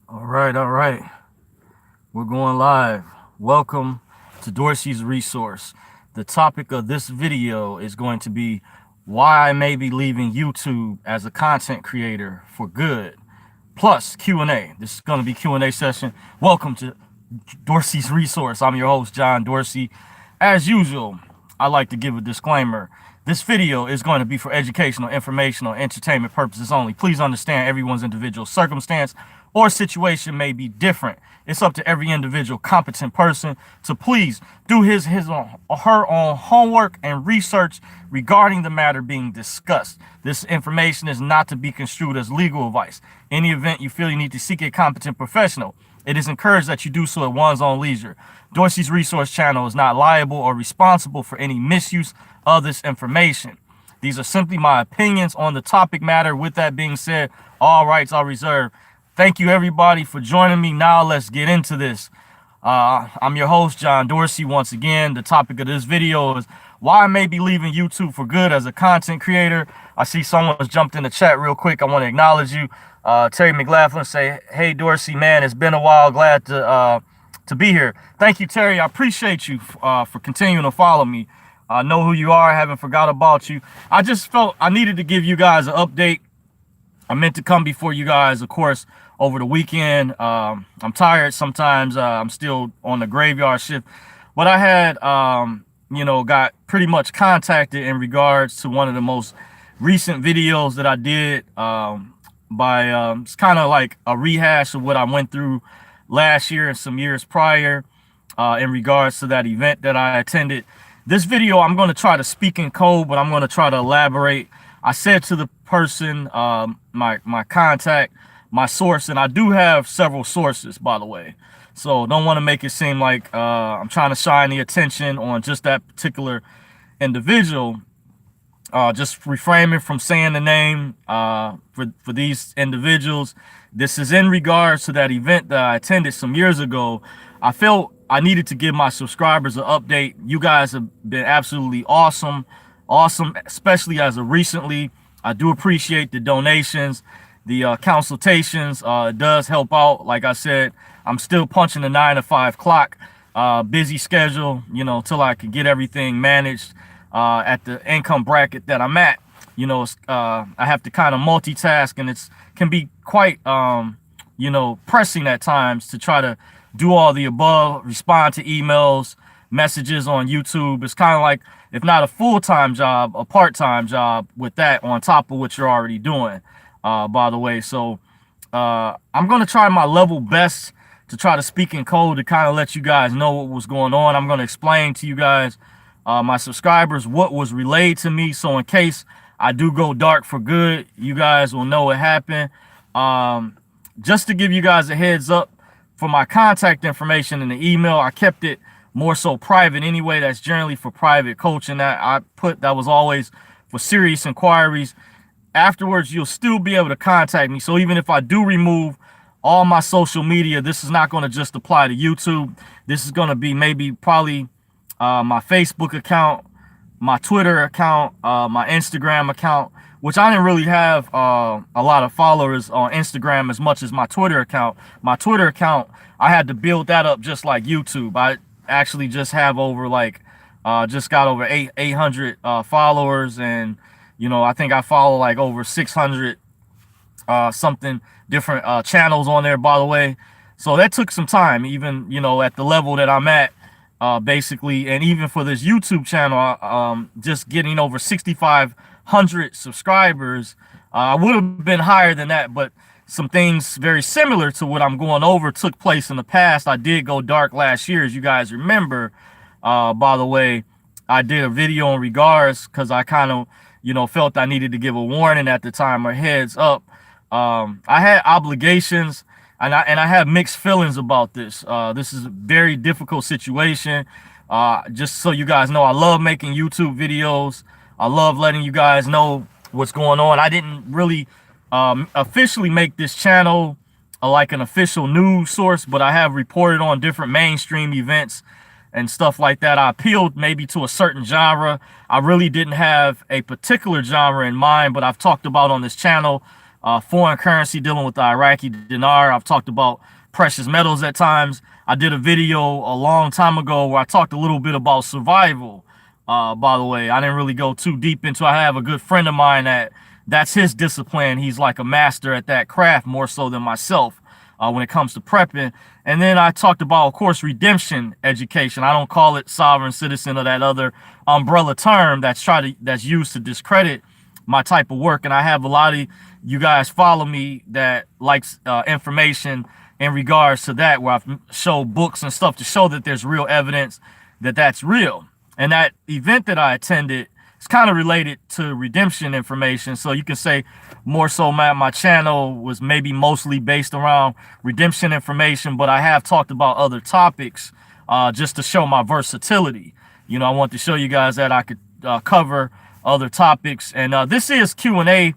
All right, all right. We're going live. Welcome to Dorsey's Resource. The topic of this video is going to be why I may be leaving YouTube as a content creator for good. Plus Q&A. This is going to be Q&A session. Welcome to Dorsey's Resource. I'm your host, John Dorsey. As usual, I like to give a disclaimer. This video is going to be for educational, informational, entertainment purposes only. Please understand everyone's individual circumstance or situation may be different. It's up to every individual competent person to please do his or her own homework and research regarding the matter being discussed. This information is not to be construed as legal advice. In the event you feel you need to seek a competent professional, it is encouraged that you do so at one's own leisure. Dorsey's Resource Channel is not liable or responsible for any misuse of this information. These are simply my opinions on the topic matter. With that being said, all rights are reserved. Thank you everybody for joining me. Now let's get into this. I'm your host, John Dorsey. Once again, the topic of this video is why I may be leaving YouTube for good as a content creator. I see someone's jumped in the chat real quick. I want to acknowledge you. Terry McLaughlin say, hey Dorsey, man, it's been a while. Glad to be here. Thank you, Terry. I appreciate you for continuing to follow me. I know who you are. I haven't forgot about you. I just felt I needed to give you guys an update. I meant to come before you guys, of course, over the weekend. I'm tired sometimes. I'm still on the graveyard shift. But I had, got pretty much contacted in regards to one of the most recent videos that I did it's kind of like a rehash of what I went through last year and some years prior in regards to that event that I attended. This video, I'm going to try to speak in code, but I'm going to try to elaborate. I said to the person, my contact, my source, and I do have several sources, by the way. So don't want to make it seem like I'm trying to shine the attention on just that particular individual. Just reframing from saying the name for these individuals. This is in regards to that event that I attended some years ago. I felt I needed to give my subscribers an update. You guys have been absolutely awesome, especially as of recently. I do appreciate the donations, the consultations. It does help out. Like I said, I'm still punching the 9 to 5 clock, busy schedule, till I can get everything managed at the income bracket that I'm at. I have to kind of multitask, and it's can be quite, pressing at times to try to do all the above, respond to emails, messages on YouTube. It's kind of like, if not a full-time job, a part-time job with that on top of what you're already doing, by the way. So I'm going to try my level best to try to speak in code to kind of let you guys know what was going on. I'm going to explain to you guys, my subscribers, what was relayed to me. So in case I do go dark for good, you guys will know what happened. Just to give you guys a heads up, for my contact information in the email, I kept it more so private anyway. That's generally for private coaching. That was always for serious inquiries. Afterwards, you'll still be able to contact me. So even if I do remove all my social media, this is not going to just apply to YouTube. This is going to be probably my Facebook account, my Twitter account, my Instagram account, which I didn't really have a lot of followers on Instagram as much as my Twitter account. My Twitter account, I had to build that up just like YouTube. I actually just have over just got over 800 followers, and I think I follow like over 600 something different channels on there, by the way. So that took some time, even at the level that I'm at. Basically, and even for this YouTube channel, just getting over 6,500 subscribers. I would have been higher than that, but some things very similar to what I'm going over took place in the past. I did go dark last year, as you guys remember. By the way, I did a video in regards because I kind of, felt I needed to give a warning at the time, or heads up. I had obligations, and I have mixed feelings about this. This is a very difficult situation. Just so you guys know, I love making YouTube videos. I love letting you guys know what's going on. I didn't really officially make this channel like an official news source, but I have reported on different mainstream events and stuff like that. I appealed maybe to a certain genre. I really didn't have a particular genre in mind, but I've talked about on this channel foreign currency, dealing with the Iraqi dinar. I've talked about precious metals at times. I did a video a long time ago where I talked a little bit about survival. By the way, I didn't really go too deep into it. I have a good friend of mine that's his discipline. He's like a master at that craft, more so than myself when it comes to prepping. And then I talked about, of course, redemption education. I don't call it sovereign citizen or that other umbrella term that's used to discredit my type of work. And I have a lot of you guys follow me that likes information in regards to that, where I've showed books and stuff to show that there's real evidence that that's real. And that event that I attended is kind of related to redemption information. So you can say more so my channel was maybe mostly based around redemption information, but I have talked about other topics just to show my versatility. You know, I want to show you guys that I could cover other topics. And this is Q&A,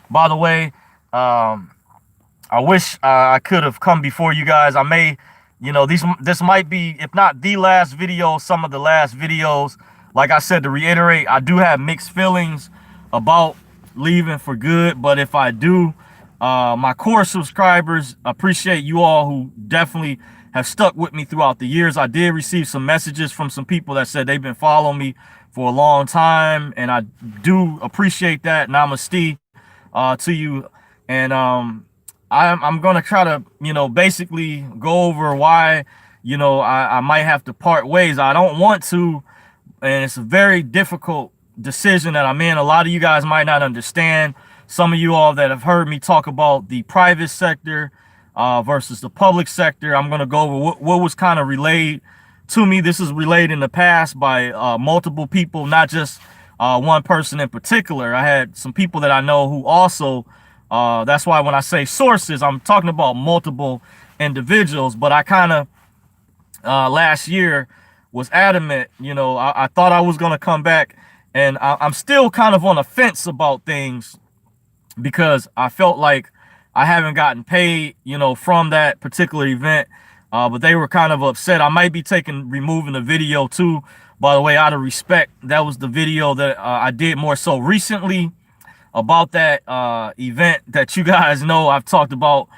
by the way. I wish I could have come before you guys. I may, you know, this might be, if not the last video, some of the last videos. Like I said, to reiterate, I do have mixed feelings about leaving for good. But if I do, my core subscribers, appreciate you all who definitely have stuck with me throughout the years. I did receive some messages from some people that said they've been following me for a long time, and I do appreciate that. Namaste to you. And I'm gonna try to, you know, basically go over why, you know, I might have to part ways. I don't want to, and it's a very difficult decision that I'm in. A lot of you guys might not understand. Some of you all that have heard me talk about the private sector versus the public sector, I'm gonna go over what was kind of relayed to me. This is relayed in the past by multiple people, not just one person in particular. I had some people that I know who also, that's why when I say sources, I'm talking about multiple individuals. But I kind of last year was adamant, you know, I thought I was going to come back, and I'm still kind of on the fence about things because I felt like I haven't gotten paid, you know, from that particular event. But they were kind of upset. I might be removing the video too, by the way, out of respect. That was the video that I did more so recently about that event that you guys know I've talked about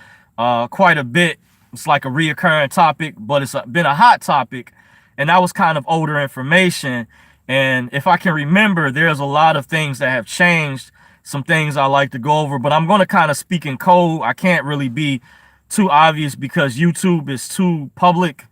quite a bit. It's like a reoccurring topic, but it's been a hot topic, and that was kind of older information. And if I can remember, there's a lot of things that have changed, some things I like to go over, but I'm going to kind of speak in code. I can't really be too obvious because YouTube is too public,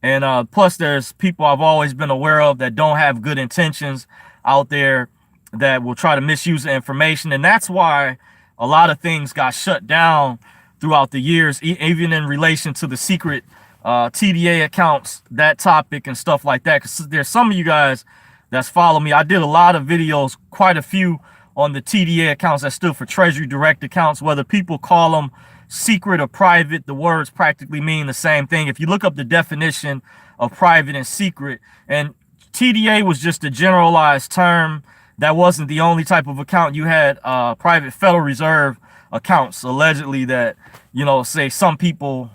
and plus there's people I've always been aware of that don't have good intentions out there that will try to misuse the information. And that's why a lot of things got shut down throughout the years, even in relation to the secret TDA accounts, that topic and stuff like that. Because there's some of you guys that's follow me. I did a lot of videos, quite a few, on the TDA accounts that stood for Treasury Direct accounts. Whether people call them secret or private, the words practically mean the same thing. If you look up the definition of private and secret, and TDA was just a generalized term. That wasn't the only type of account. You had private Federal Reserve accounts, allegedly, that, you know, say some people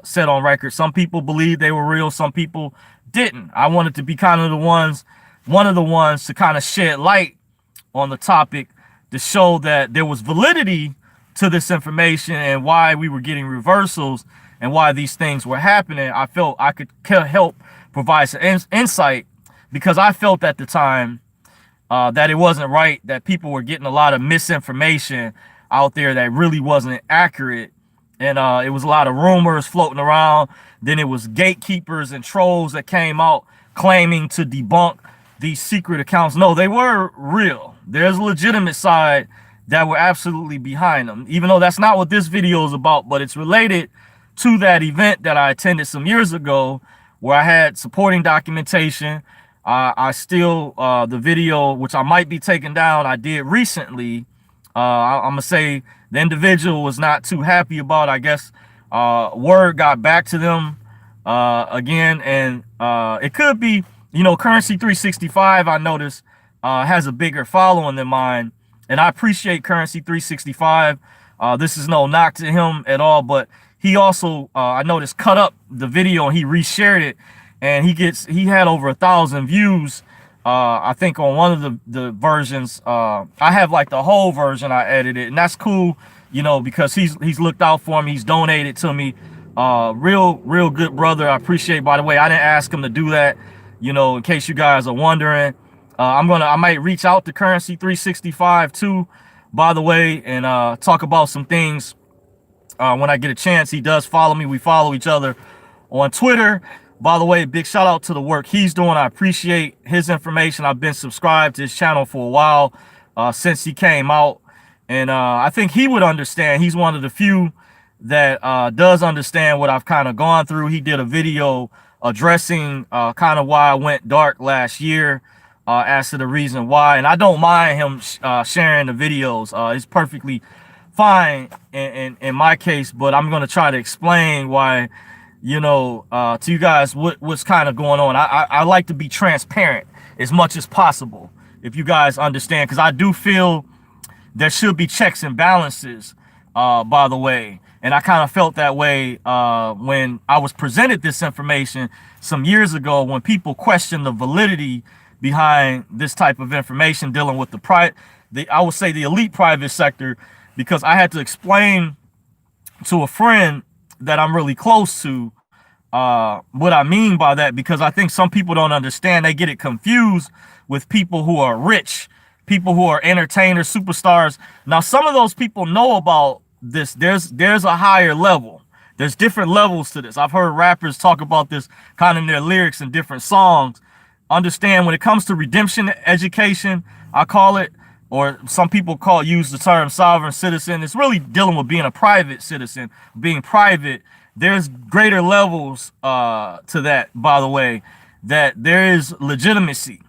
said on record. Some people believed they were real, some people didn't. I wanted to be kind of one of the ones to kind of shed light on the topic to show that there was validity to this information and why we were getting reversals and why these things were happening. I felt I could help provide some insight, because I felt at the time that it wasn't right, that people were getting a lot of misinformation out there that really wasn't accurate. And it was a lot of rumors floating around. Then it was gatekeepers and trolls that came out claiming to debunk these secret accounts. No, they were real. There's a legitimate side that were absolutely behind them, even though that's not what this video is about, but it's related to that event that I attended some years ago where I had supporting documentation. I still, the video, which I might be taking down, I did recently. I'm gonna say the individual was not too happy about, I guess, word got back to them again. And it could be, you know, Currency 365, I noticed, has a bigger following than mine. And I appreciate Currency 365. This is no knock to him at all, but he also, I noticed, cut up the video and he reshared it. And he had over 1,000 views, I think, on one of the versions. I have like the whole version I edited, and that's cool you know, because he's looked out for me. He's donated to me. Real good brother. I appreciate. By the way, I didn't ask him to do that. You know, in case you guys are wondering, I might reach out to Currency 365 too, by the way, and talk about some things when I get a chance. He does follow me. We follow each other on Twitter. By the way, big shout out to the work he's doing. I appreciate his information. I've been subscribed to his channel for a while, since he came out. And I think he would understand. He's one of the few that does understand what I've kind of gone through. He did a video addressing kind of why I went dark last year, as to the reason why. And I don't mind him sharing the videos. It's perfectly fine in my case, but I'm going to try to explain why, you know, to you guys what's kind of going on. I like to be transparent as much as possible, if you guys understand, because I do feel there should be checks and balances, by the way. And I kind of felt that way when I was presented this information some years ago, when people questioned the validity behind this type of information dealing with I would say the elite private sector, because I had to explain to a friend that I'm really close to what I mean by that, because I think some people don't understand. They get it confused with people who are rich, people who are entertainers, superstars. Now, some of those people know about this. There's a higher level. There's different levels to this. I've heard rappers talk about this kind of in their lyrics and different songs. Understand, when it comes to redemption education, I call it, or some people use the term sovereign citizen. It's really dealing with being a private citizen, being private. There's greater levels to that, by the way, that there is legitimacy,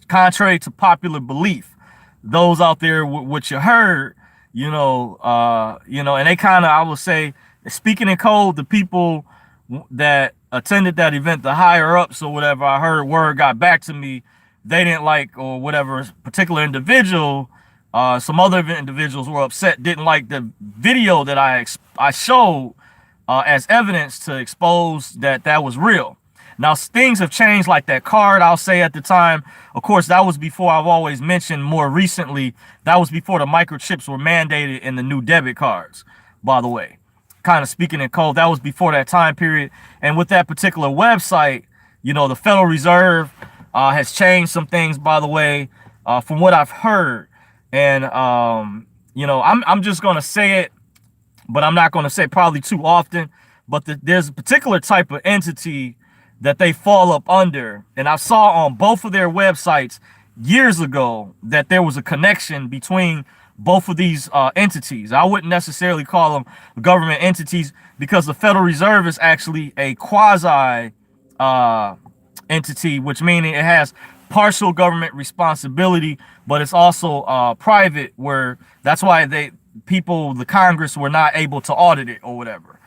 contrary to popular belief. Those out there, what you heard, you know, and they kind of, I would say, speaking in code, the people that attended that event, the higher ups or whatever, I heard word got back to me, they didn't like, or whatever particular individual, some other individuals were upset, didn't like the video that I showed as evidence to expose that was real. Now, things have changed, like that card, I'll say at the time. Of course, that was before, I've always mentioned more recently, that was before the microchips were mandated in the new debit cards, by the way. Kind of speaking in code, that was before that time period. And with that particular website, you know, the Federal Reserve has changed some things, by the way, from what I've heard. And, you know, I'm just going to say it, but I'm not going to say it probably too often. But there's a particular type of entity that they fall up under. And I saw on both of their websites years ago that there was a connection between both of these entities. I wouldn't necessarily call them government entities, because the Federal Reserve is actually a quasi entity, which meaning it has partial government responsibility, but it's also private, where that's why the Congress were not able to audit it or whatever,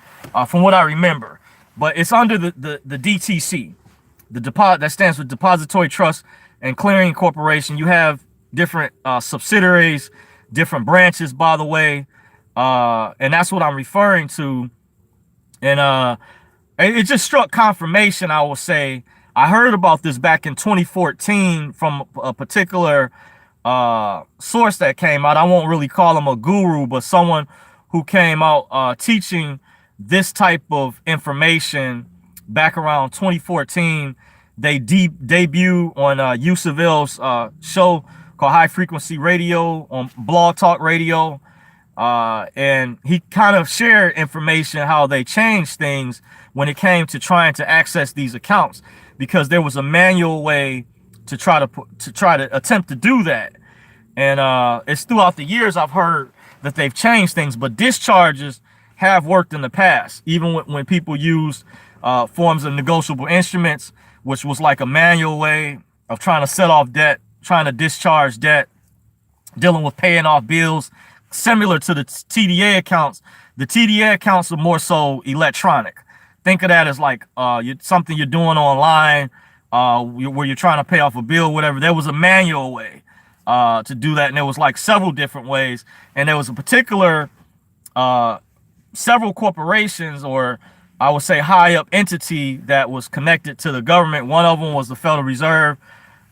from what I remember. But it's under the DTC, that stands for Depository Trust and Clearing Corporation. You have different subsidiaries, different branches, by the way, and that's what I'm referring to. And it just struck confirmation, I will say. I heard about this back in 2014 from a particular source that came out. I won't really call him a guru, but someone who came out teaching this type of information back around 2014. They debut on Yusuf's show called High Frequency Radio on Blog Talk Radio. And he kind of shared information how they changed things when it came to trying to access these accounts, because there was a manual way to try to attempt to do that. And it's throughout the years I've heard that they've changed things, but discharges have worked in the past, even when people used forms of negotiable instruments, which was like a manual way of trying to set off debt, trying to discharge debt, dealing with paying off bills, similar to the TDA accounts. The TDA accounts are more so electronic. Think of that as like something you're doing online, where you're trying to pay off a bill, whatever. There was a manual way to do that, and there was like several different ways. And there was a particular several corporations, or I would say high up entity, that was connected to the government. One of them was the Federal Reserve.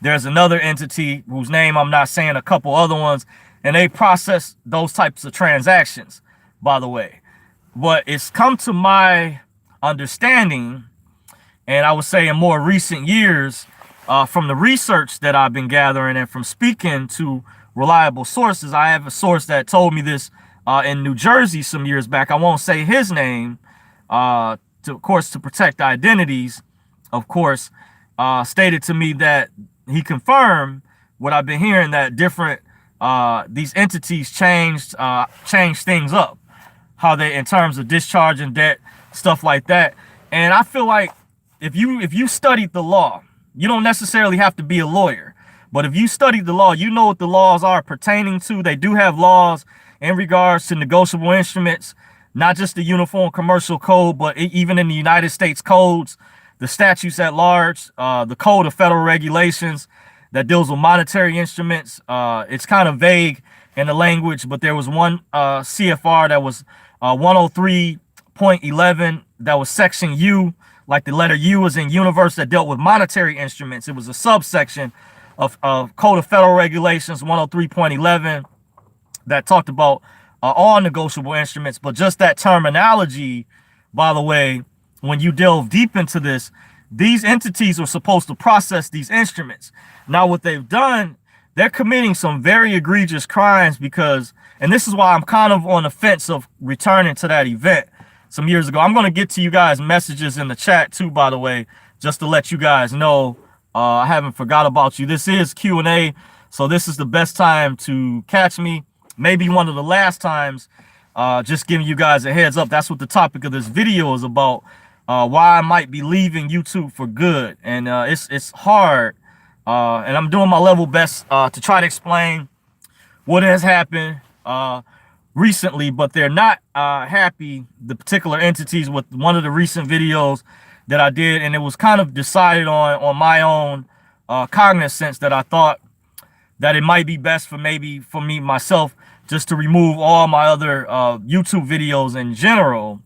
There's another entity whose name I'm not saying, a couple other ones, and they process those types of transactions, by the way. But it's come to my understanding, and I would say in more recent years, from the research that I've been gathering and from speaking to reliable sources. I have a source that told me this in New Jersey some years back. I won't say his name, of course, to protect identities, of course, stated to me that he confirmed what I've been hearing, that different these entities changed things up, how they, in terms of discharging debt, stuff like that. And I feel like if you studied the law, you don't necessarily have to be a lawyer, but if you studied the law, you know what the laws are pertaining to. They do have laws in regards to negotiable instruments, not just the Uniform Commercial Code, but even in the United States codes, the statutes at large, the Code of Federal Regulations that deals with monetary instruments. It's kind of vague in the language, but there was one CFR that was 103.11, that was section U, like the letter U is in universe, that dealt with monetary instruments. It was a subsection of Code of Federal Regulations 103.11 that talked about all negotiable instruments. But just that terminology, by the way, when you delve deep into this, these entities are supposed to process these instruments. Now, what they've done, they're committing some very egregious crimes because, and this is why I'm kind of on the fence of returning to that event some years ago. I'm going to get to you guys messages in the chat too, by the way, just to let you guys know I haven't forgot about you. This is Q&A, so this is the best time to catch me. Maybe one of the last times, just giving you guys a heads up. That's what the topic of this video is about, why I might be leaving YouTube for good. And it's hard, and I'm doing my level best to try to explain what has happened recently, but they're not happy, the particular entities, with one of the recent videos that I did, and it was kind of decided on my own cognizance that I thought that it might be best for me myself just to remove all my other YouTube videos in general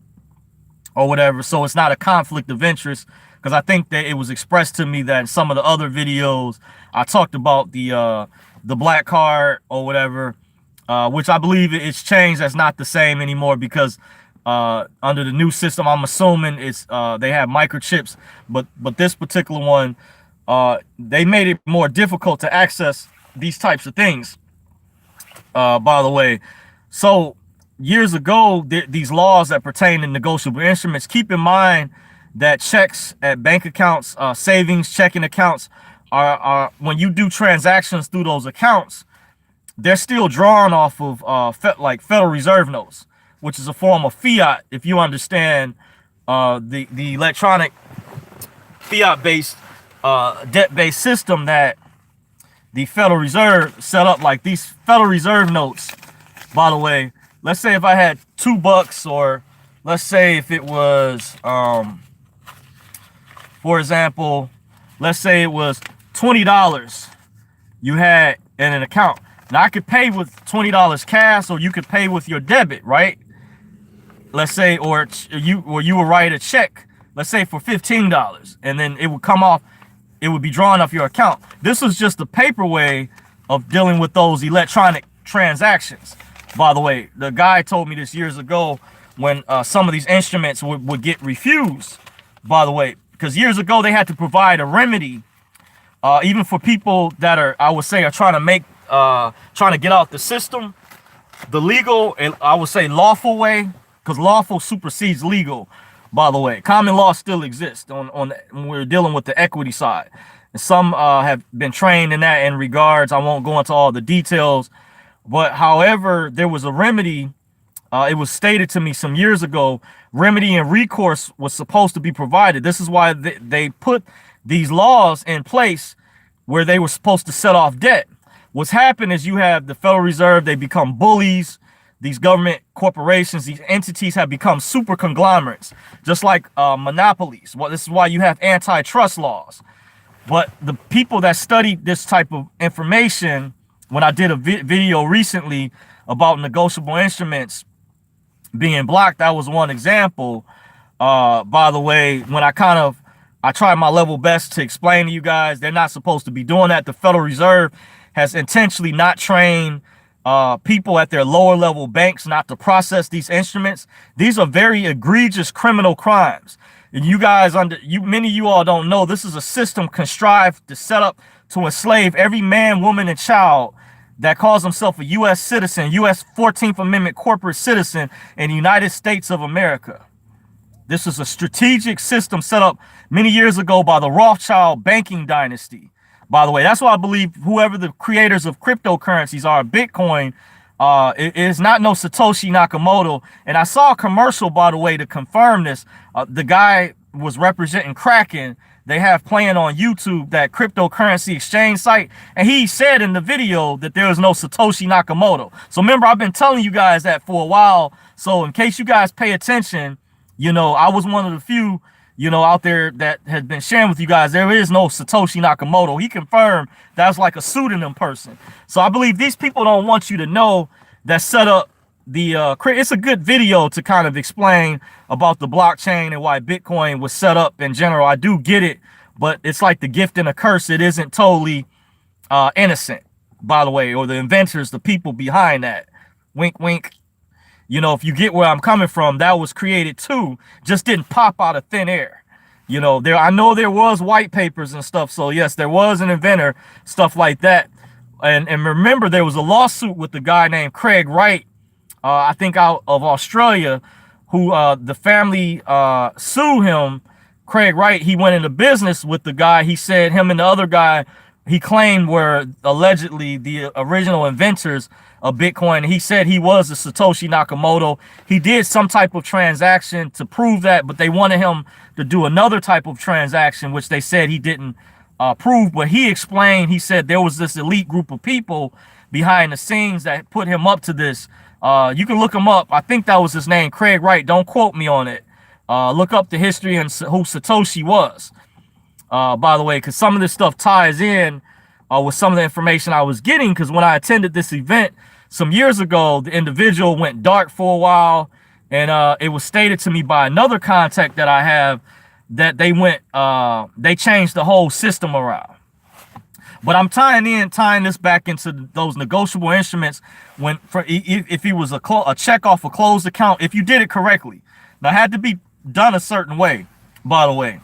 or whatever, so it's not a conflict of interest, because I think that it was expressed to me that in some of the other videos I talked about the black card or whatever, which I believe it's changed. That's not the same anymore, because under the new system, I'm assuming it's they have microchips, but this particular one, they made it more difficult to access these types of things, by the way. So years ago, these laws that pertain to negotiable instruments, keep in mind that checks at bank accounts, savings, checking accounts, are when you do transactions through those accounts, they're still drawn off of like Federal Reserve notes, which is a form of fiat, if you understand the electronic fiat-based debt-based system that the Federal Reserve set up. Like these Federal Reserve notes, by the way, let's say if I had $2, or let's say if it was, for example, let's say it was $20 you had in an account. Now I could pay with $20 cash, or you could pay with your debit, right? Let's say, or you would write a check, let's say for $15, and then it would come off, it would be drawn off your account. This was just the paper way of dealing with those electronic transactions. By the way, the guy told me this years ago when some of these instruments would get refused, by the way, because years ago they had to provide a remedy, even for people that are, I would say, are trying to get out the system, the legal, and I would say lawful way, because lawful supersedes legal, by the way. Common law still exists when we're dealing with the equity side. And some have been trained in that in regards. I won't go into all the details, but however, there was a remedy. It was stated to me some years ago, remedy and recourse was supposed to be provided. This is why they put these laws in place where they were supposed to set off debt. What's happened is you have the Federal Reserve, they become bullies. These government corporations, these entities have become super conglomerates, just like monopolies. Well, this is why you have antitrust laws. But the people that studied this type of information, when I did a video recently about negotiable instruments being blocked, that was one example. By the way, when I tried my level best to explain to you guys, they're not supposed to be doing that. The Federal Reserve has intentionally not trained people at their lower level banks not to process these instruments. These are very egregious criminal crimes. And you guys, many of you all don't know, this is a system contrived to set up to enslave every man, woman, and child that calls himself a U.S. citizen, U.S. 14th Amendment corporate citizen in the United States of America. This is a strategic system set up many years ago by the Rothschild banking dynasty. By the way, that's why I believe whoever the creators of cryptocurrencies are, Bitcoin, it is not no Satoshi Nakamoto. And I saw a commercial, by the way, to confirm this. The guy was representing Kraken. They have playing on YouTube, that cryptocurrency exchange site. And he said in the video that there was no Satoshi Nakamoto. So remember, I've been telling you guys that for a while. So in case you guys pay attention, you know, I was one of the few, you know, out there that had been sharing with you guys. There is no Satoshi Nakamoto. He confirmed that's like a pseudonym person. So I believe these people don't want you to know that set up the it's a good video to kind of explain about the blockchain and why Bitcoin was set up in general. I do get it, but it's like the gift and a curse. It isn't totally innocent, by the way, or the inventors, the people behind that. Wink, wink. You know, if you get where I'm coming from, that was created too, just didn't pop out of thin air. You know, I know there was white papers and stuff. So yes, there was an inventor, stuff like that. And remember, there was a lawsuit with the guy named Craig Wright, I think out of Australia, who the family sued him. Craig Wright, he went into business with the guy. He said him and the other guy he claimed were allegedly the original inventors of Bitcoin. He said he was a Satoshi Nakamoto. He did some type of transaction to prove that, but they wanted him to do another type of transaction, which they said he didn't prove. But he explained, he said there was this elite group of people behind the scenes that put him up to this. You can look him up. I think that was his name, Craig Wright. Don't quote me on it. Look up the history and who Satoshi was. By the way, because some of this stuff ties in with some of the information I was getting, because when I attended this event some years ago, the individual went dark for a while, and it was stated to me by another contact that I have that they changed the whole system around. But I'm tying this back into those negotiable instruments if he was a check off a closed account, if you did it correctly. Now, it had to be done a certain way, by the way.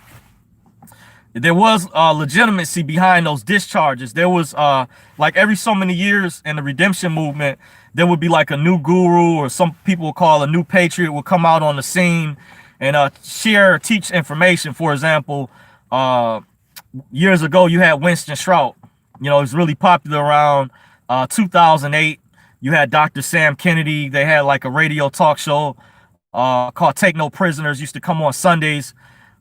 There was legitimacy behind those discharges. There was like every so many years in the redemption movement, there would be like a new guru, or some people would call a new patriot, would come out on the scene and share or teach information. For example, years ago, you had Winston Shrout. You know, it was really popular around 2008. You had Dr. Sam Kennedy. They had like a radio talk show called Take No Prisoners, used to come on Sundays.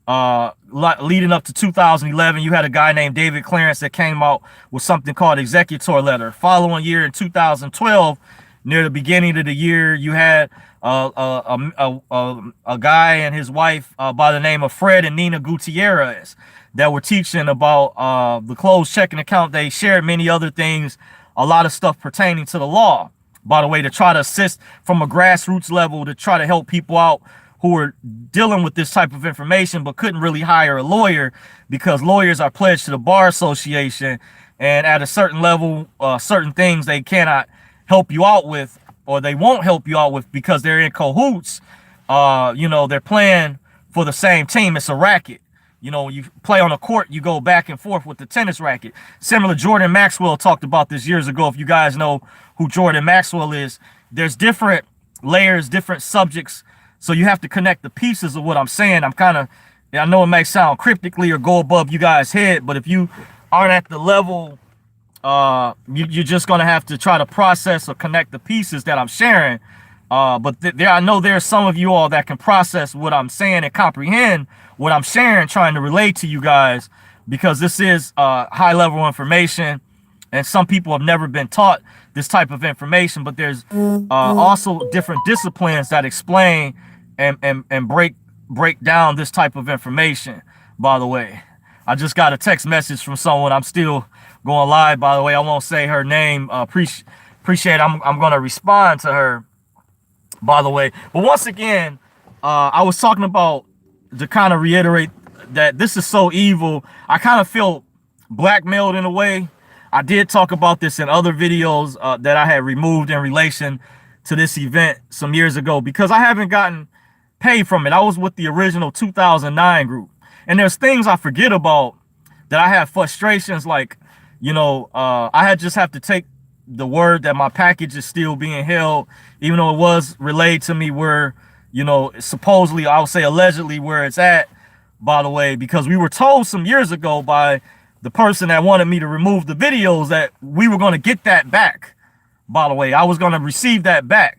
Leading up to 2011, you had a guy named David Clarence that came out with something called Executor Letter. Following year in 2012, near the beginning of the year, you had a guy and his wife by the name of Fred and Nina Gutierrez that were teaching about the closed checking account. They shared many other things, a lot of stuff pertaining to the law, by the way, to try to assist from a grassroots level, to try to help people out who were dealing with this type of information but couldn't really hire a lawyer because lawyers are pledged to the Bar Association, and at a certain level, certain things they cannot help you out with, or they won't help you out with because they're in cahoots. You know, they're playing for the same team. It's a racket. You know, you play on a court, you go back and forth with the tennis racket. Similar, Jordan Maxwell talked about this years ago. If you guys know who Jordan Maxwell is, there's different layers, different subjects. So you have to connect the pieces of what I'm saying. I know it may sound cryptically or go above you guys' head, but if you aren't at the level, you're just going to have to try to process or connect the pieces that I'm sharing. But I know there's some of you all that can process what I'm saying and comprehend what I'm sharing, trying to relate to you guys, because this is high level information, and some people have never been taught this type of information. But there's also different disciplines that explain and break down this type of information. By the way, I just got a text message from someone. I'm still going live, by the way. I won't say her name. Appreciate it. I'm going to respond to her, by the way. But once again, I was talking about, to kind of reiterate that this is so evil. I kind of feel blackmailed in a way. I did talk about this in other videos that I had removed in relation to this event some years ago, because I haven't gotten paid from it. I was with the original 2009 group, and there's things I forget about that I have frustrations like, I had just have to take the word that my package is still being held, even though it was relayed to me where, supposedly, I would say allegedly, where it's at, by the way, because we were told some years ago by the person that wanted me to remove the videos that we were going to get that back. By the way, I was going to receive that back.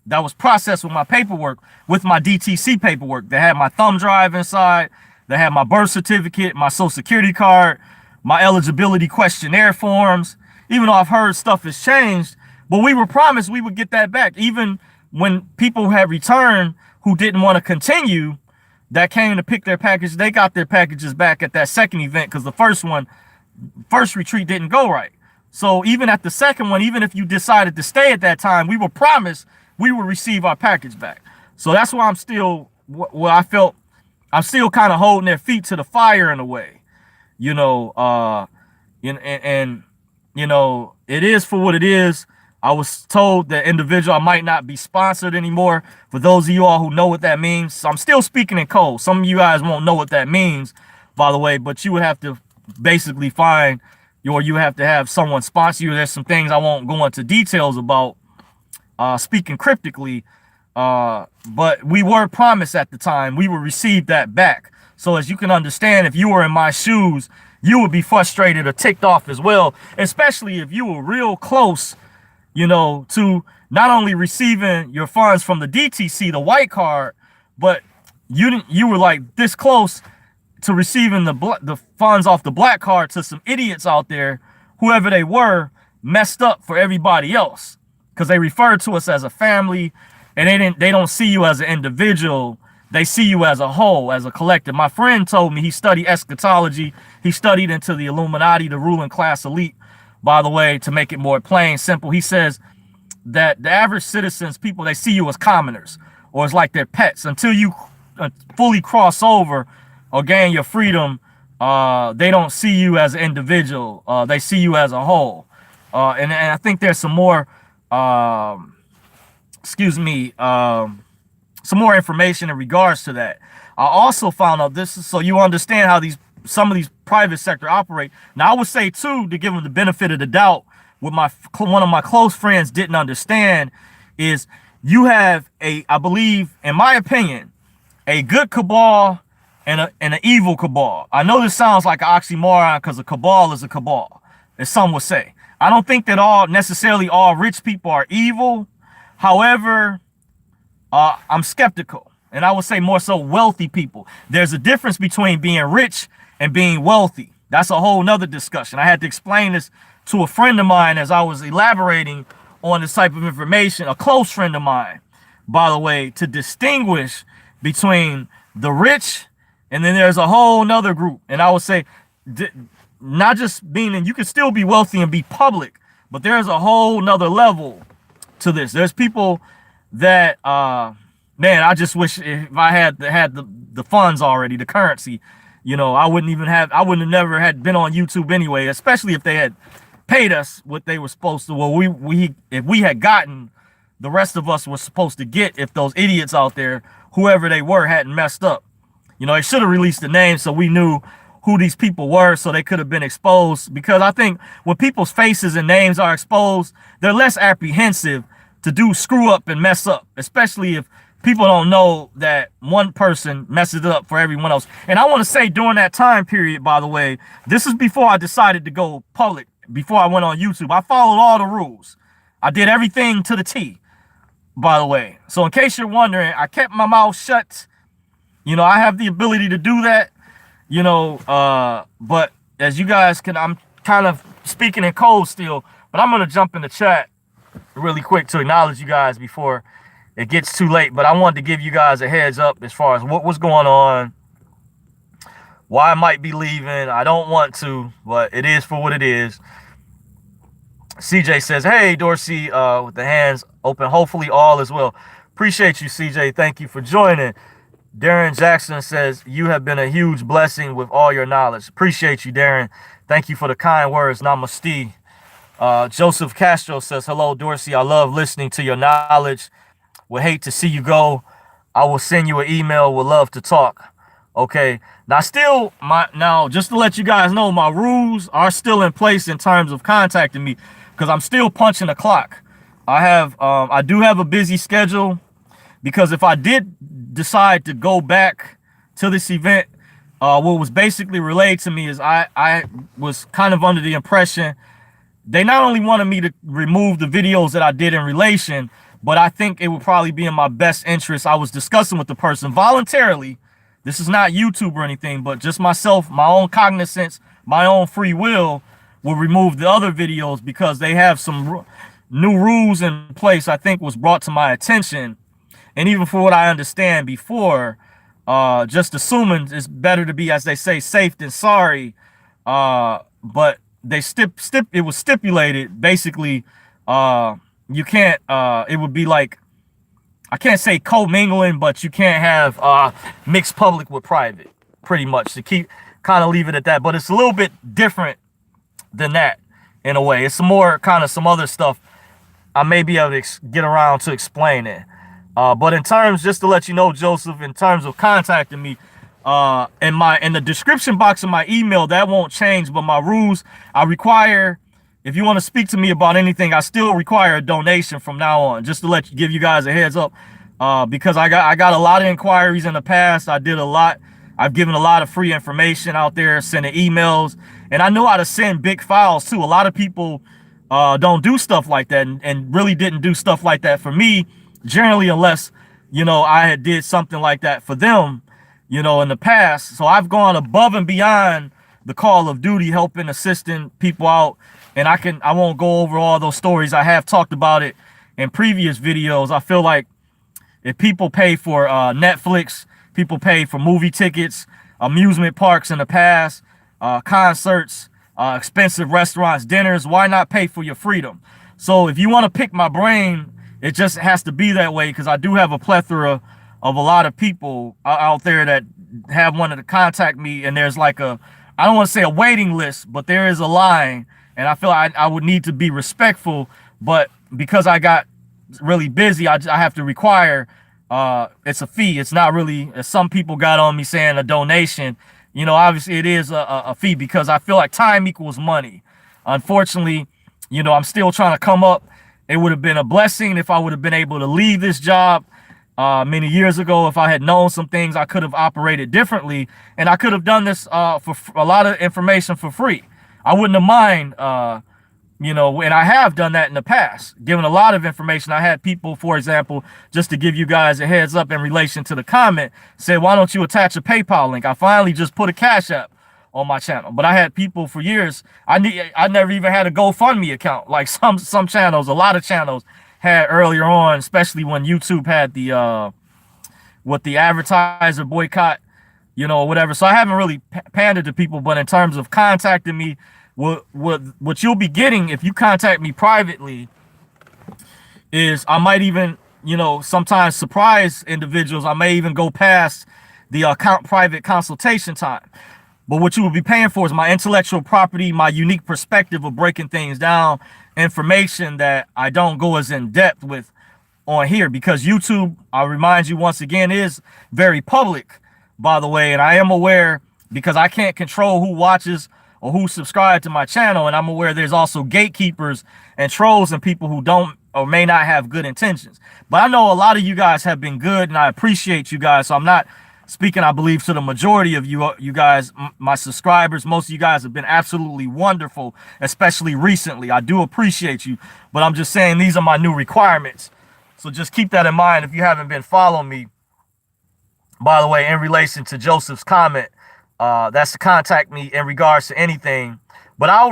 That was processed with my paperwork, with my DTC paperwork. They had my thumb drive inside. They had my birth certificate, my social security card, my eligibility questionnaire forms. Even though I've heard stuff has changed, but we were promised we would get that back. Even when people had returned who didn't want to continue, that came to pick their package, they got their packages back at that second event, because the first retreat didn't go right. So even at the second one, even if you decided to stay at that time, we were promised we would receive our package back. So that's why I'm still, I felt I'm still kind of holding their feet to the fire in a way, and it is for what it is. I was told that individual I might not be sponsored anymore. For those of you all who know what that means, so I'm still speaking in code. Some of you guys won't know what that means, by the way, but you would have to basically find, or you have to have someone sponsor you. There's some things I won't go into details about, speaking cryptically, but we were promised at the time we would receive that back. So as you can understand, if you were in my shoes, you would be frustrated or ticked off as well, especially if you were real close, to not only receiving your funds from the DTC, the white card, but you were like this close to receiving the funds off the black card to some idiots out there, whoever they were, messed up for everybody else, because they referred to us as a family, and they don't see you as an individual. They see you as a whole, as a collective. My friend told me he studied eschatology. He studied into the Illuminati, the ruling class elite, by the way, to make it more plain, simple. He says that the average citizens, people, they see you as commoners, or it's like their pets. Until you fully cross over or gain your freedom, they don't see you as an individual. They see you as a whole. And I think there's some more, some more information in regards to that. I also found out this is so you understand how some of these private sector operate. Now, I would say too, to give them the benefit of the doubt, what one of my close friends didn't understand is you have I believe, in my opinion, a good cabal and an evil cabal. I know this sounds like an oxymoron, because a cabal is a cabal, as some would say. I don't think that necessarily all rich people are evil. However, I'm skeptical, and I would say more so wealthy people. There's a difference between being rich and being wealthy. That's a whole nother discussion. I had to explain this to a friend of mine as I was elaborating on this type of information, a close friend of mine, by the way, to distinguish between the rich, and then there's a whole nother group. And I would say, not just being, you can still be wealthy and be public, but there's a whole nother level to this. There's people that, man, I just wish if I had the funds already, the currency, I wouldn't have never had been on YouTube anyway, especially if they had paid us what they were supposed to. Well, if we had gotten the rest of us were supposed to get, if those idiots out there, whoever they were, hadn't messed up. They should have released the names so we knew who these people were, so they could have been exposed. Because I think when people's faces and names are exposed, they're less apprehensive to screw up and mess up, especially if people don't know that one person messes it up for everyone else. And I want to say, during that time period, by the way, this is before I decided to go public, before I went on YouTube. I followed all the rules. I did everything to the T, by the way. So in case you're wondering, I kept my mouth shut. I have the ability to do that, but as you guys I'm kind of speaking in code still, but I'm going to jump in the chat really quick to acknowledge you guys before it gets too late. But I wanted to give you guys a heads up as far as what was going on, why I might be leaving. I don't want to, but it is for what it is. CJ says, hey, Dorsey, with the hands open, hopefully all is well. Appreciate you, CJ. Thank you for joining. Darren Jackson says, you have been a huge blessing with all your knowledge. Appreciate you, Darren. Thank you for the kind words. Namaste. Joseph Castro says, hello, Dorsey. I love listening to your knowledge. Would hate to see you go. I will send you an email. Would love to talk. Okay. Now, just to let you guys know, my rules are still in place in terms of contacting me because I'm still punching the clock. I do have a busy schedule because if I did decide to go back to this event, what was basically relayed to me is I was kind of under the impression they not only wanted me to remove the videos that I did in relation, but I think it would probably be in my best interest. I was discussing with the person voluntarily. This is not YouTube or anything, but just myself, my own cognizance, my own free will will remove the other videos because they have some new rules in place I think was brought to my attention. And even for what I understand before, just assuming it's better to be, as they say, safe than sorry. But they it was stipulated basically, you can't, it would be like, I can't say co-mingling, but you can't have mixed public with private, pretty much, to kind of leave it at that. But it's a little bit different than that in a way. It's more kind of some other stuff I may be able to get around to explain it. But in terms, just to let you know, Joseph, in terms of contacting me, in the description box of my email, that won't change. But my rules, I require, if you want to speak to me about anything, I still require a donation from now on, just to give you guys a heads up. Because I got a lot of inquiries in the past. I've given a lot of free information out there, sending emails, and I know how to send big files too. A lot of people don't do stuff like that, and really didn't do stuff like that for me, generally, unless, I had did something like that for them, in the past. So I've gone above and beyond the call of duty, helping, assisting people out. And I won't go over all those stories. I have talked about it in previous videos. I feel like if people pay for Netflix, people pay for movie tickets, amusement parks in the past, concerts, expensive restaurants, dinners, why not pay for your freedom? So if you want to pick my brain, it just has to be that way, because I do have a plethora of a lot of people out there that have wanted to contact me, and there's like I don't want to say a waiting list, but there is a line, and I feel I would need to be respectful, but because I got really busy, I have to require, it's a fee. It's not really, as some people got on me saying, a donation. Obviously it is a fee, because I feel like time equals money. Unfortunately, I'm still trying to come up. It would have been a blessing if I would have been able to leave this job many years ago. If I had known some things, I could have operated differently, and I could have done this for a lot of information for free. I wouldn't have mind, and I have done that in the past, given a lot of information. I had people, for example, just to give you guys a heads up in relation to the comment, say, why don't you attach a PayPal link? I finally just put a Cash App on my channel, but I had people for years. I never even had a GoFundMe account like some channels. A lot of channels had earlier on, especially when YouTube had the advertiser boycott, whatever. So I haven't really pandered to people, but in terms of contacting me, what you'll be getting if you contact me privately is I might even, sometimes surprise individuals. I may even go past the private consultation time. But what you will be paying for is my intellectual property, my unique perspective of breaking things down, information that I don't go as in depth with on here, because YouTube, I remind you once again, is very public, by the way. And I am aware, because I can't control who watches or who subscribe to my channel, and I'm aware there's also gatekeepers and trolls and people who don't or may not have good intentions. But I know a lot of you guys have been good, and I appreciate you guys. So I'm not speaking, I believe, to the majority of you guys, my subscribers. Most of you guys have been absolutely wonderful, especially recently. I do appreciate you, but I'm just saying these are my new requirements. So just keep that in mind if you haven't been following me. By the way, in relation to Joseph's comment, that's to contact me in regards to anything. But I'll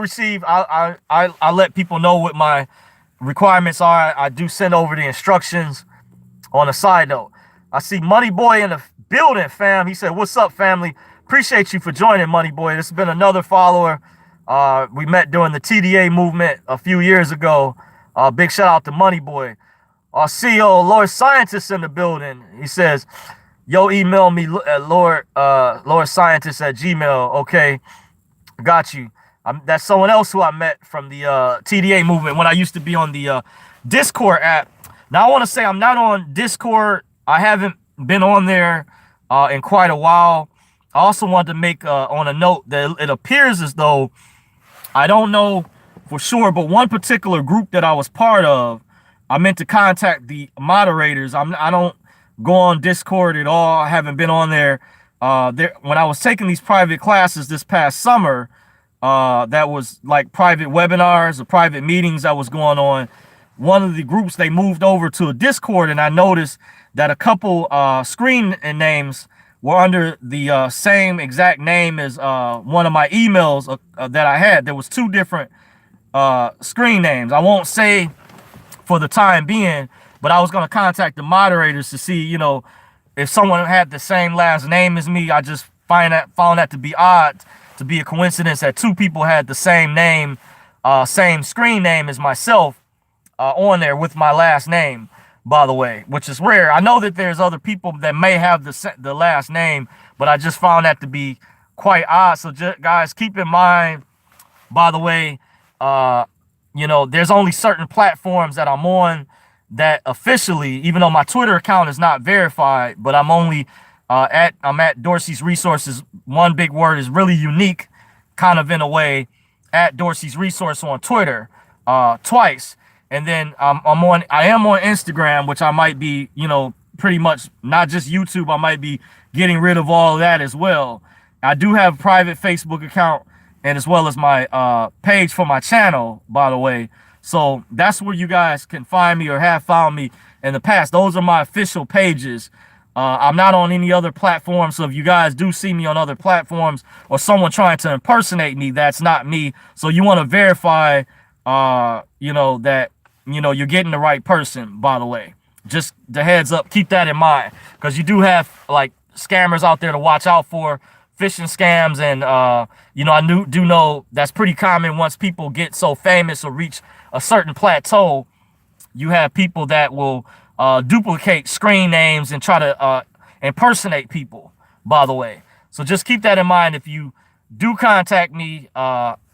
let people know what my requirements are. I do send over the instructions. On a side note, I see Money Boy in the building, fam. He said, what's up, family? Appreciate you for joining, Money Boy. This has been another follower. We met during the TDA movement a few years ago. Big shout out to Money Boy. Our CEO, Lord Scientist, in the building. He says, Yo, email me at lordscientist@gmail. Okay, got you. That's someone else who I met from the TDA movement when I used to be on the Discord app. Now I want to say I'm not on Discord. I haven't been on there in quite a while. I also wanted to make on a note that it appears as though, I don't know for sure, but one particular group that I was part of, I meant to contact the moderators. I don't go on Discord at all. I haven't been on there. When I was taking these private classes this past summer, that was like private webinars or private meetings that was going on. One of the groups, they moved over to a Discord, and I noticed that a couple screen names were under the same exact name as one of my emails that I had. There was two different screen names. I won't say for the time being, but I was going to contact the moderators to see, you know, if someone had the same last name as me. I just found that to be odd, to be a coincidence that two people had the same name, same screen name as myself on there with my last name, by the way, which is rare. I know that there's other people that may have the last name, but I just found that to be quite odd. So guys, keep in mind, by the way, you know, there's only certain platforms that I'm on that officially, even though my Twitter account is not verified, but I'm only I'm at Dorsey's Resources. One big word is really unique, kind of in a way, at Dorsey's Resource on Twitter twice. And then I am on Instagram, which I might be, you know, pretty much not just YouTube. I might be getting rid of all of that as well. I do have a private Facebook account, and as well as my page for my channel, by the way. So that's where you guys can find me or have found me in the past. Those are my official pages. I'm not on any other platform. So if you guys do see me on other platforms or someone trying to impersonate me, that's not me. So you want to verify, you know, that, you know, you're getting the right person, by the way. Just the heads up, keep that in mind, because you do have like scammers out there to watch out for, phishing scams. And, you know, I do know that's pretty common. Once people get so famous or reach a certain plateau, you have people that will duplicate screen names and try to impersonate people, by the way. So just keep that in mind. If you do contact me,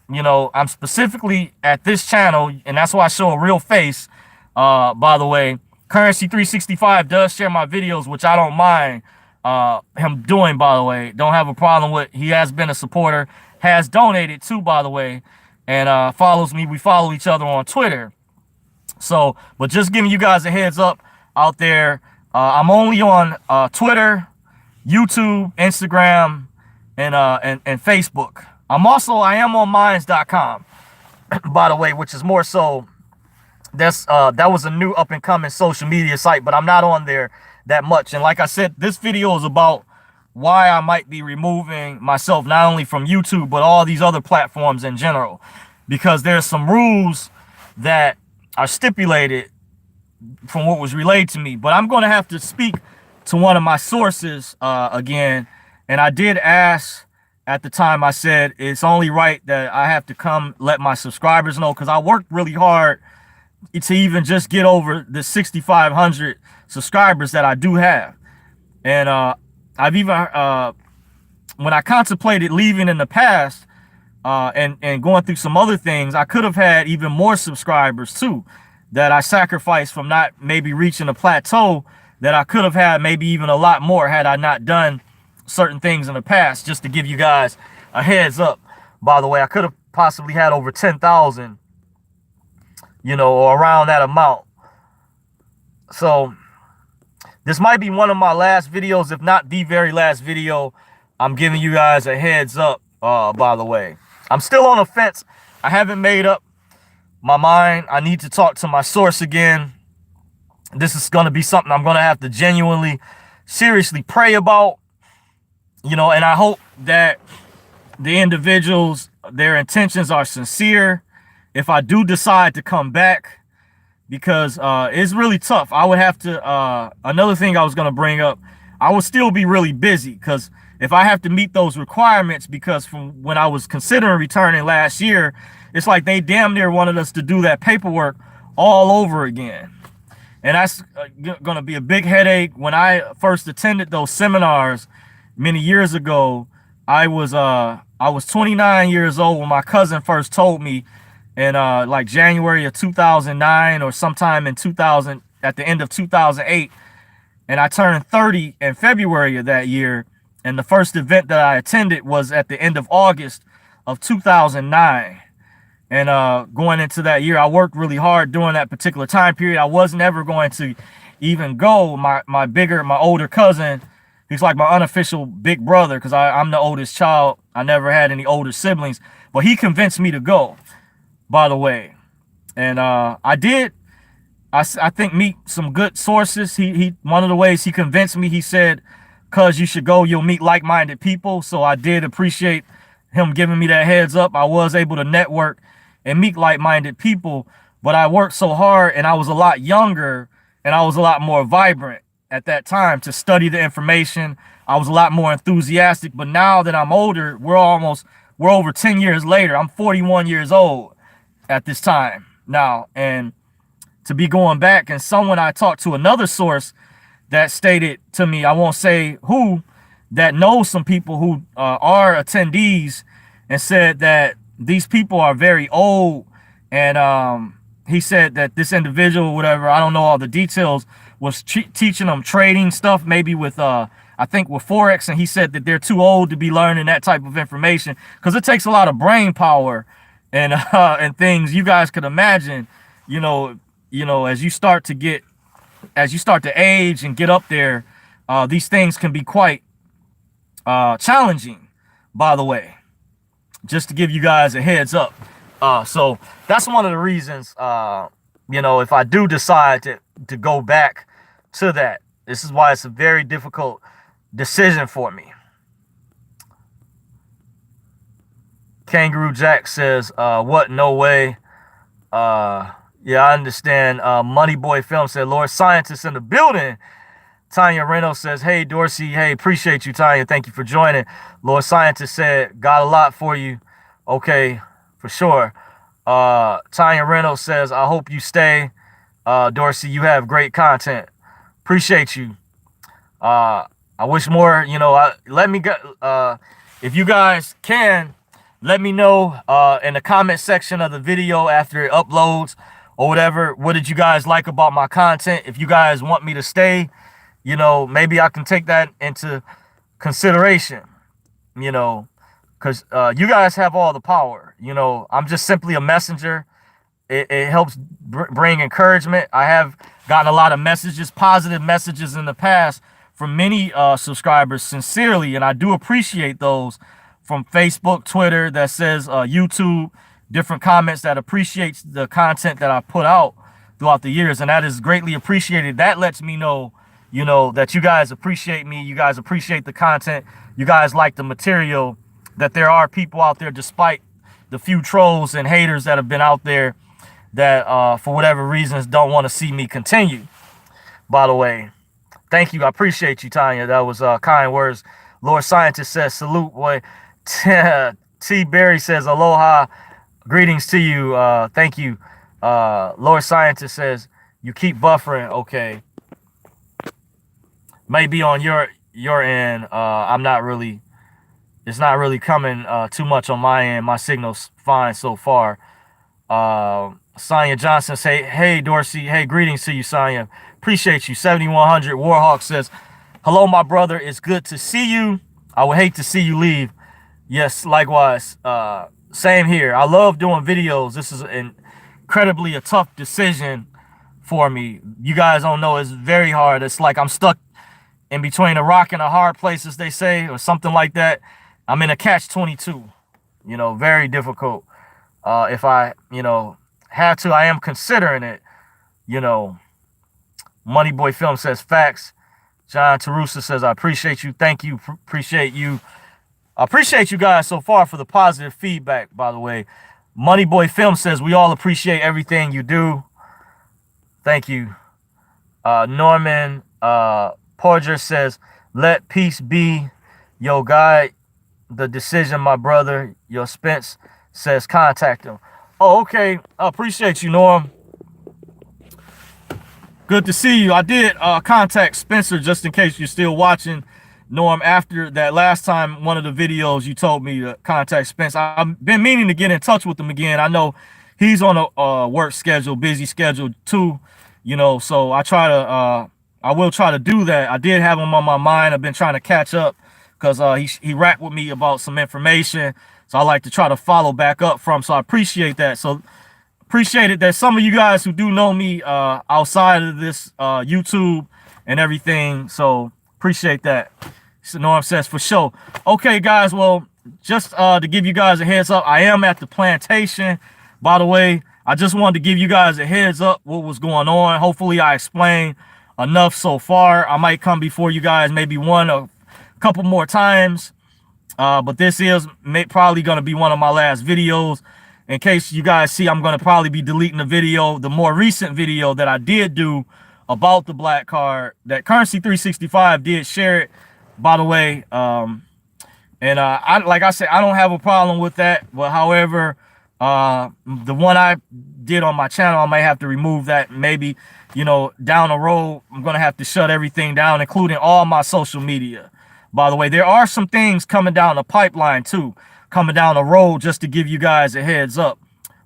you know, I'm specifically at this channel, and that's why I show a real face, by the way. Currency 365 does share my videos, which I don't mind him doing, by the way. Don't have a problem with. He has been a supporter, has donated too, by the way, and follows me. We follow each other on Twitter. So, but just giving you guys a heads up out there. I'm only on Twitter, YouTube, Instagram, and Facebook. I am on minds.com, by the way, which is more so, that was a new up and coming social media site, but I'm not on there that much. And like I said, this video is about why I might be removing myself, not only from YouTube, but all these other platforms in general, because there's some rules that are stipulated from what was relayed to me. But I'm going to have to speak to one of my sources again. And I did ask at the time, I said, it's only right that I have to come let my subscribers know, because I worked really hard to even just get over the 6,500 subscribers that I do have. And I've even, when I contemplated leaving in the past and going through some other things, I could have had even more subscribers too, that I sacrificed from not maybe reaching a plateau, that I could have had maybe even a lot more had I not done certain things in the past. Just to give you guys a heads up, by the way, I could have possibly had over 10,000, you know, or around that amount. So this might be one of my last videos, if not the very last video. I'm giving you guys a heads up, by the way. I'm still on the fence. I haven't made up my mind. I need to talk to my source again. This is going to be something I'm going to have to genuinely, seriously pray about, you know, and I hope that the individuals, their intentions are sincere if I do decide to come back, because it's really tough. I would have to, another thing I was going to bring up, I would still be really busy, because if I have to meet those requirements, because from when I was considering returning last year, it's like they damn near wanted us to do that paperwork all over again. And that's going to be a big headache. When I first attended those seminars many years ago, I was 29 years old when my cousin first told me in like January of 2009 or sometime in 2000 at the end of 2008, and I turned 30 in February of that year. And the first event that I attended was at the end of August of 2009. And going into that year, I worked really hard during that particular time period. I was never going to even go. My older cousin, he's like my unofficial big brother because I'm the oldest child. I never had any older siblings, but he convinced me to go, by the way. And I did. I think meet some good sources. He one of the ways he convinced me, he said, "Cuz you should go, you'll meet like-minded people." So I did appreciate him giving me that heads up. I was able to network and meet like-minded people, but I worked so hard and I was a lot younger and I was a lot more vibrant at that time to study the information. I was a lot more enthusiastic, but now that I'm older, we're over 10 years later. I'm 41 years old at this time now, and to be going back, and someone I talked to, another source that stated to me, I won't say who, that knows some people who are attendees, and said that these people are very old. And he said that this individual, whatever, I don't know all the details, was teaching them trading stuff, maybe with I think with Forex, and he said that they're too old to be learning that type of information because it takes a lot of brain power and things. You guys could imagine, as you start to age and get up there, these things can be quite challenging, by the way, just to give you guys a heads up. So that's one of the reasons, if I do decide to go back to that, this is why it's a very difficult decision for me. Kangaroo Jack says, what? No way. Yeah, I understand. Money Boy Film said, Lord Scientist in the building. Tanya Reno says, hey, Dorsey. Hey, appreciate you, Tanya. Thank you for joining. Lord Scientist said, got a lot for you. Okay, for sure. Tanya Reno says, I hope you stay. Dorsey, you have great content. Appreciate you. I wish more, let me go. If you guys can, let me know in the comment section of the video after it uploads or whatever. What did you guys like about my content? If you guys want me to stay, maybe I can take that into consideration, because you guys have all the power. I'm just simply a messenger. It helps bring encouragement. I have gotten a lot of messages, positive messages in the past from many subscribers, sincerely, and I do appreciate those, from Facebook, Twitter, that says YouTube, different comments that appreciates the content that I put out throughout the years, and that is greatly appreciated. That lets me know, that you guys appreciate me, you guys appreciate the content, you guys like the material, that there are people out there, despite the few trolls and haters that have been out there, that for whatever reasons don't want to see me continue. By the way, thank you. I appreciate you, Tanya. That was kind words. Lord Scientist says, salute, boy. T. Berry says, aloha. Greetings to you. Thank you. Lord Scientist says, you keep buffering. Okay. Maybe on your end, it's not really coming too much on my end. My signal's fine so far. Sonya Johnson say, hey, Dorsey. Hey, greetings to you, Sonya. Appreciate you. 7100 Warhawk says, hello, my brother. It's good to see you. I would hate to see you leave. Yes, likewise. Same here. I love doing videos. This is incredibly a tough decision for me. You guys don't know, it's very hard. It's like I'm stuck in between a rock and a hard place, as they say, or something like that. I'm in a catch-22. Very difficult. If I, had to, I am considering it. Money Boy Film says, facts. John Terusa says, I appreciate you. Thank you. Appreciate you. I appreciate you guys so far for the positive feedback, by the way. Money Boy Film says, we all appreciate everything you do. Thank you. Norman Porger says, let peace be your guide. The decision, my brother. Your Spence says, contact him. Oh, okay. I appreciate you, Norm. Good to see you. I did contact Spencer just in case you're still watching. Norm, after that last time, one of the videos you told me to contact Spencer. I've been meaning to get in touch with him again. I know he's on a work schedule, busy schedule too, so I will try to do that. I did have him on my mind. I've been trying to catch up because he rapped with me about some information. So I like to try to follow back up from. So I appreciate that. So appreciate it that some of you guys who do know me outside of this YouTube and everything. So appreciate that. So Norm says for sure. Okay, guys. Well, just to give you guys a heads up, I am at the plantation. By the way, I just wanted to give you guys a heads up what was going on. Hopefully I explained enough so far. I might come before you guys maybe a couple more times. But this is probably going to be one of my last videos. In case you guys see, I'm going to probably be deleting the more recent video that I did do about the black card that Currency 365 did share it, by the way. Like I said, I don't have a problem with that. But however, the one I did on my channel, I might have to remove that. Maybe, down the road, I'm going to have to shut everything down, including all my social media. By the way, there are some things coming down the pipeline too, coming down the road, just to give you guys a heads up,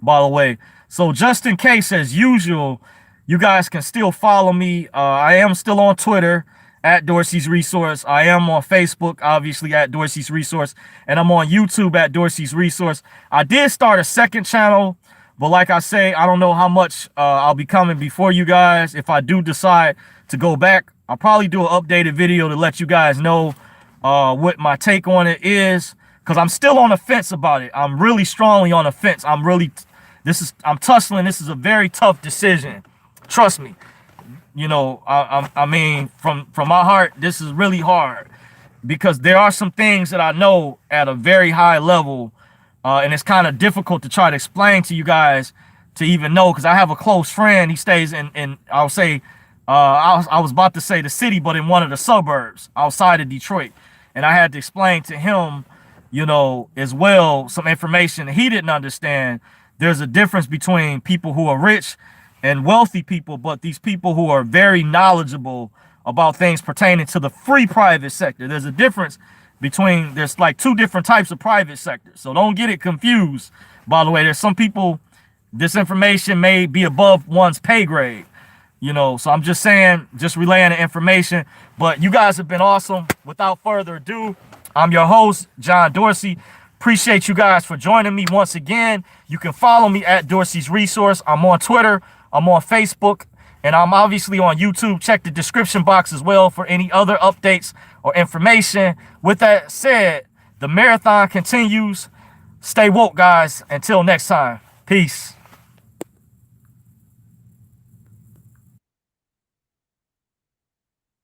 by the way. So just in case, as usual, you guys can still follow me. I am still on Twitter at Dorsey's Resource. I am on Facebook, obviously, at Dorsey's Resource. And I'm on YouTube at Dorsey's Resource. I did start a second channel, but like I say, I don't know how much I'll be coming before you guys. If I do decide to go back, I'll probably do an updated video to let you guys know what my take on it is, because I'm still on the fence about it. I'm really strongly on the fence. I'm tussling. This is a very tough decision. Trust me. I mean, from my heart, this is really hard, because there are some things that I know at a very high level, and it's kind of difficult to try to explain to you guys to even know, because I have a close friend. He stays in I'll say, I was about to say the city, but in one of the suburbs outside of Detroit. And I had to explain to him, as well, some information he didn't understand. There's a difference between people who are rich and wealthy people, but these people who are very knowledgeable about things pertaining to the free private sector. There's a difference between, there's like two different types of private sector. So don't get it confused. By the way, there's some people, this information may be above one's pay grade. So I'm just saying, just relaying the information. But you guys have been awesome. Without further ado, I'm your host, John Dorsey. Appreciate you guys for joining me once again. You can follow me at Dorsey's Resource. I'm on Twitter. I'm on Facebook. And I'm obviously on YouTube. Check the description box as well for any other updates or information. With that said, the marathon continues. Stay woke, guys. Until next time. Peace.